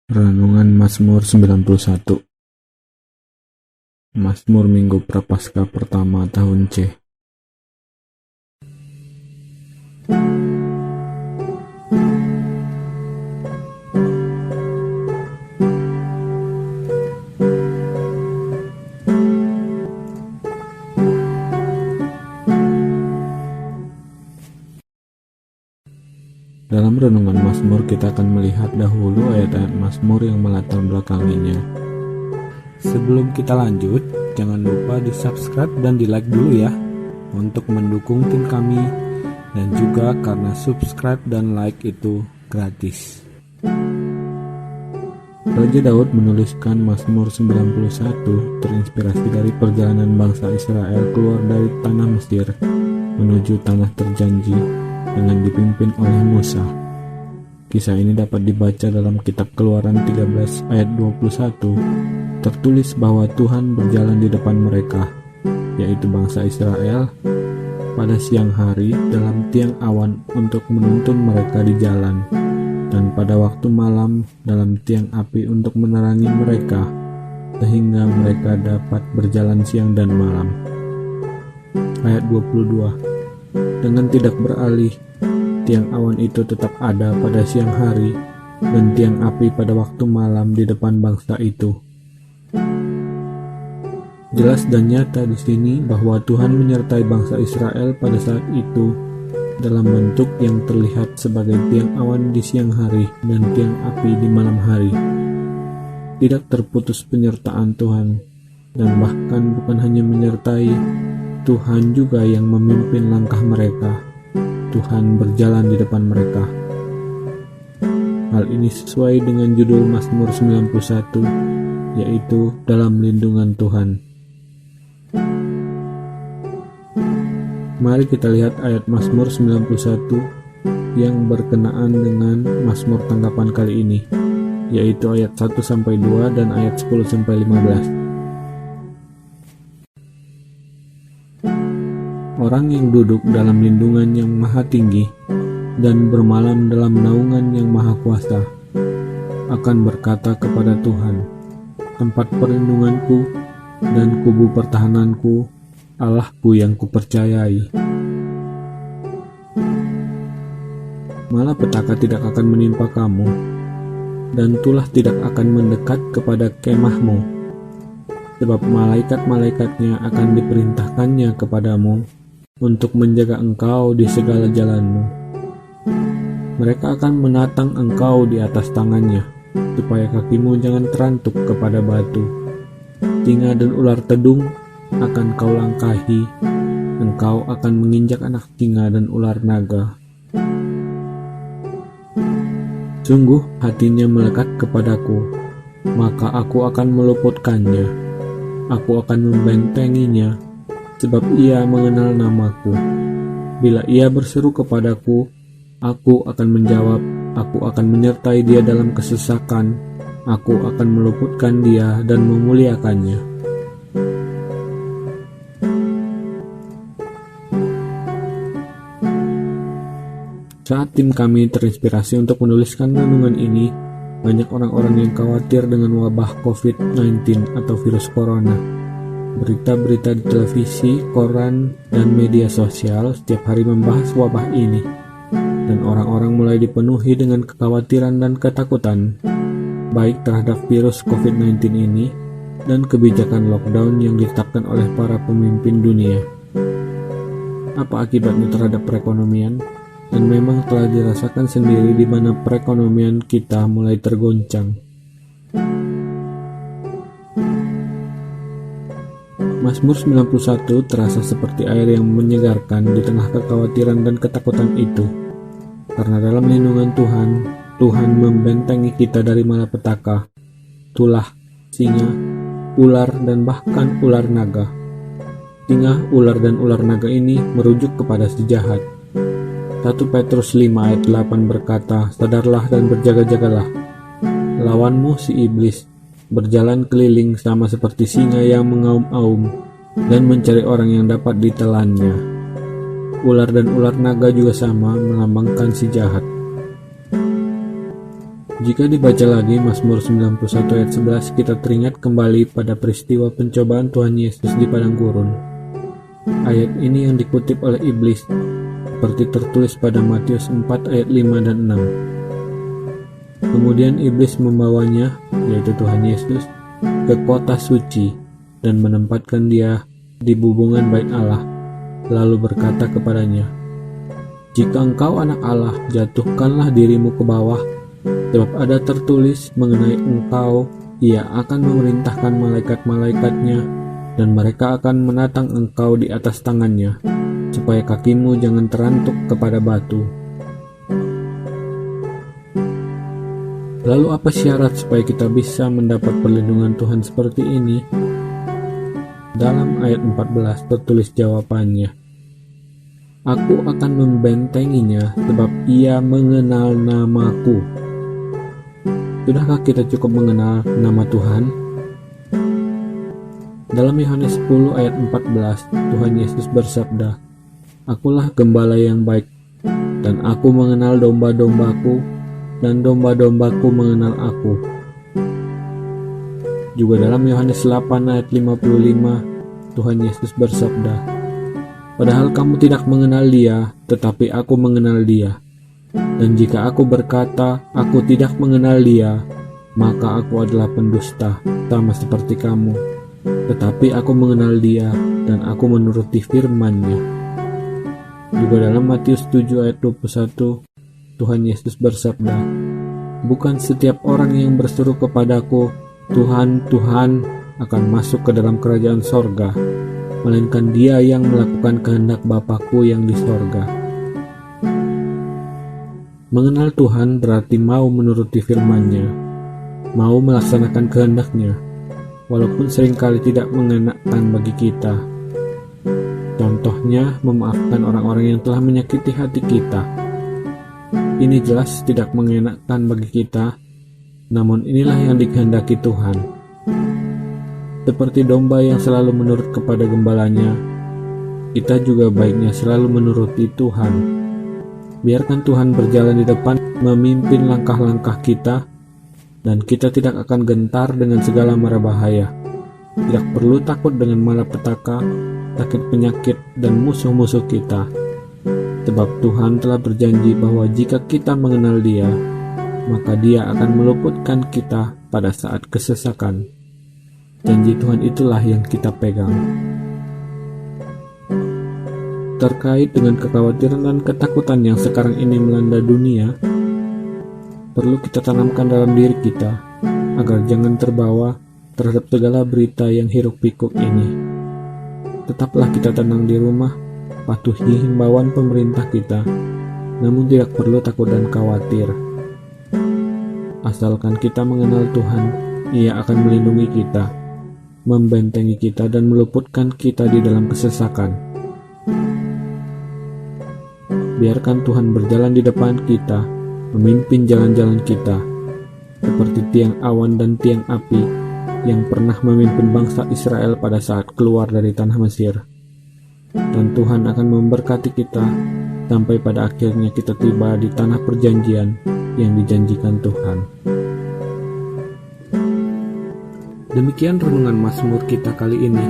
Renungan Mazmur 91. Mazmur Minggu Prapaskah pertama tahun C. Dalam renungan Mazmur kita akan melihat dahulu ayat-ayat Mazmur yang melatar belakanginya. Sebelum kita lanjut, jangan lupa di subscribe dan di like dulu ya, untuk mendukung tim kami, dan juga karena subscribe dan like itu gratis. Raja Daud menuliskan Mazmur 91 terinspirasi dari perjalanan bangsa Israel keluar dari tanah Mesir menuju tanah terjanji dengan dipimpin oleh Musa. Kisah ini dapat dibaca dalam kitab Keluaran 13 ayat 21. Tertulis bahwa Tuhan berjalan di depan mereka, yaitu bangsa Israel, pada siang hari dalam tiang awan untuk menuntun mereka di jalan, dan pada waktu malam dalam tiang api untuk menerangi mereka, sehingga mereka dapat berjalan siang dan malam. Ayat 22. Dengan tidak beralih, tiang awan itu tetap ada pada siang hari, dan tiang api pada waktu malam di depan bangsa itu. Jelas dan nyata di sini bahwa Tuhan menyertai bangsa Israel pada saat itu dalam bentuk yang terlihat sebagai tiang awan di siang hari dan tiang api di malam hari. Tidak terputus penyertaan Tuhan, dan bahkan bukan hanya menyertai, Tuhan juga yang memimpin langkah mereka. Tuhan berjalan di depan mereka. Hal ini sesuai dengan judul Mazmur 91, yaitu dalam lindungan Tuhan. Mari kita lihat ayat Mazmur 91 yang berkenaan dengan Mazmur tanggapan kali ini, yaitu ayat 1-2 dan ayat 10-15. Orang yang duduk dalam lindungan yang maha tinggi dan bermalam dalam naungan yang maha kuasa akan berkata kepada Tuhan, tempat perlindunganku dan kubu pertahananku, Allahku yang kupercayai. Malapetaka tidak akan menimpa kamu, dan tulah tidak akan mendekat kepada kemahmu, sebab malaikat-malaikatnya akan diperintahkannya kepadamu untuk menjaga engkau di segala jalanmu. Mereka akan menatang engkau di atas tangannya, supaya kakimu jangan terantuk kepada batu. Singa dan ular tedung akan kau langkahi, engkau akan menginjak anak singa dan ular naga. Sungguh hatinya melekat kepadaku, maka aku akan meluputkannya. Aku akan membentenginya, sebab ia mengenal namaku. Bila ia berseru kepadaku, aku akan menjawab. Aku akan menyertai dia dalam kesesakan. Aku akan meluputkan dia dan memuliakannya. Saat tim kami terinspirasi untuk menuliskan renungan ini, banyak orang-orang yang khawatir dengan wabah COVID-19 atau virus corona. Berita-berita di televisi, koran, dan media sosial setiap hari membahas wabah ini, dan orang-orang mulai dipenuhi dengan kekhawatiran dan ketakutan, baik terhadap virus COVID-19 ini dan kebijakan lockdown yang ditetapkan oleh para pemimpin dunia. Apa akibatnya terhadap perekonomian? Dan memang telah dirasakan sendiri di mana perekonomian kita mulai tergoncang. Mazmur 91 terasa seperti air yang menyegarkan di tengah kekhawatiran dan ketakutan itu. Karena dalam lindungan Tuhan, Tuhan membentengi kita dari malapetaka, tulah, singa, ular, dan bahkan ular naga. Singa, ular, dan ular naga ini merujuk kepada si jahat. 1 Petrus 5 ayat 8 berkata, sadarlah dan berjaga-jagalah. Lawanmu si iblis berjalan keliling sama seperti singa yang mengaum-aum dan mencari orang yang dapat ditelannya. Ular dan ular naga juga sama melambangkan si jahat. Jika dibaca lagi Mazmur 91 ayat 11, kita teringat kembali pada peristiwa pencobaan Tuhan Yesus di padang gurun. Ayat ini yang dikutip oleh iblis, seperti tertulis pada Matius 4 ayat 5 dan 6. Kemudian iblis membawanya, yaitu Tuhan Yesus, ke kota suci dan menempatkan dia di bubungan bait Allah, lalu berkata kepadanya, "Jika engkau anak Allah, jatuhkanlah dirimu ke bawah, sebab ada tertulis mengenai engkau, ia akan memerintahkan malaikat-malaikatnya, dan mereka akan menatang engkau di atas tangannya, supaya kakimu jangan terantuk kepada batu." Lalu apa syarat supaya kita bisa mendapat perlindungan Tuhan seperti ini? Dalam ayat 14 tertulis jawabannya, "Aku akan membentenginya sebab ia mengenal namaku." Sudahkah kita cukup mengenal nama Tuhan? Dalam Yohanes 10 ayat 14, Tuhan Yesus bersabda, "Akulah gembala yang baik, dan aku mengenal domba-dombaku, dan domba-dombaku mengenal aku." Juga dalam Yohanes 8 ayat 55, Tuhan Yesus bersabda, "Padahal kamu tidak mengenal Dia, tetapi aku mengenal Dia. Dan jika aku berkata, aku tidak mengenal Dia, maka aku adalah pendusta, sama seperti kamu. Tetapi aku mengenal Dia, dan aku menuruti firman-Nya." Juga dalam Matius 7 ayat 21, Tuhan Yesus bersabda, "Bukan setiap orang yang berseru kepadaku, 'Tuhan, Tuhan,' akan masuk ke dalam kerajaan sorga, melainkan dia yang melakukan kehendak Bapa-Ku yang di sorga." Mengenal Tuhan berarti mau menuruti firman-Nya, mau melaksanakan kehendak-Nya, walaupun seringkali tidak mengenakan bagi kita. Contohnya, memaafkan orang-orang yang telah menyakiti hati kita. Ini jelas tidak mengenakan bagi kita, namun inilah yang dikehendaki Tuhan. Seperti domba yang selalu menurut kepada gembalanya, kita juga baiknya selalu menuruti Tuhan. Biarkan Tuhan berjalan di depan, memimpin langkah-langkah kita, dan kita tidak akan gentar dengan segala mara bahaya. Tidak perlu takut dengan malapetaka, sakit penyakit, dan musuh-musuh kita. Sebab Tuhan telah berjanji bahwa jika kita mengenal Dia, maka Dia akan meluputkan kita pada saat kesesakan. Janji Tuhan itulah yang kita pegang. Terkait dengan kekhawatiran dan ketakutan yang sekarang ini melanda dunia, perlu kita tanamkan dalam diri kita agar jangan terbawa terhadap segala berita yang hiruk-pikuk ini. Tetaplah kita tenang di rumah, patuhi himbauan pemerintah kita, namun tidak perlu takut dan khawatir. Asalkan kita mengenal Tuhan, Ia akan melindungi kita, membentengi kita, dan meluputkan kita di dalam kesesakan. Biarkan Tuhan berjalan di depan kita, memimpin jalan-jalan kita, seperti tiang awan dan tiang api yang pernah memimpin bangsa Israel pada saat keluar dari tanah Mesir. Dan Tuhan akan memberkati kita sampai pada akhirnya kita tiba di tanah perjanjian yang dijanjikan Tuhan. Demikian renungan Mazmur kita kali ini.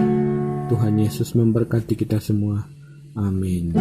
Tuhan Yesus memberkati kita semua. Amin.